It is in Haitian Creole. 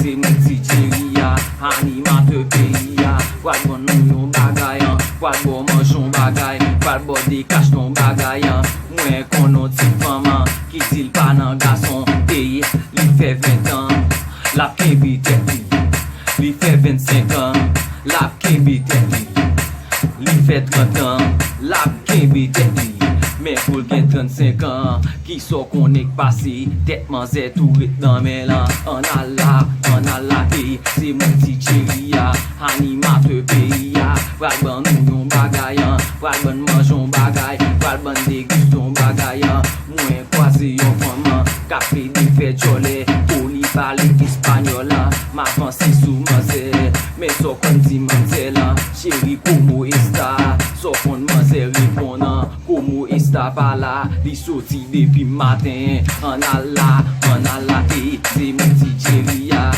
c'est mon petit chéri ya, animateur pays ya. Quoi de bon nous yon bagay an, quoi de bon mangeon bagay, quoi de bon décache ton bagay an. Mwen konon ti faman, ki dil pa nan gason, li fait 20 ans, la kembi tet li fait 25 ans, la kembi tet li fait 30 ans, la kembi tet li. Mais pour gen 35 ans, qui so konek passé, tête manzé tout rit dans mes lan. On a la, c'est mon petit chéri ya, animateur pays ya. Pral ban nou yon bagay an, pral ban manjon bagay, pral ban déguston bagay an. Mwen kwaze yon faman, ka fe di fe jole, pou li pale espagnol an. Ma panse sou manzé, mais so kon di manzé lan. Chéri como esta, so kon manzé ripon an, como esta pa la, li soti depi matin. An ala, c'est mon petit chéri ya.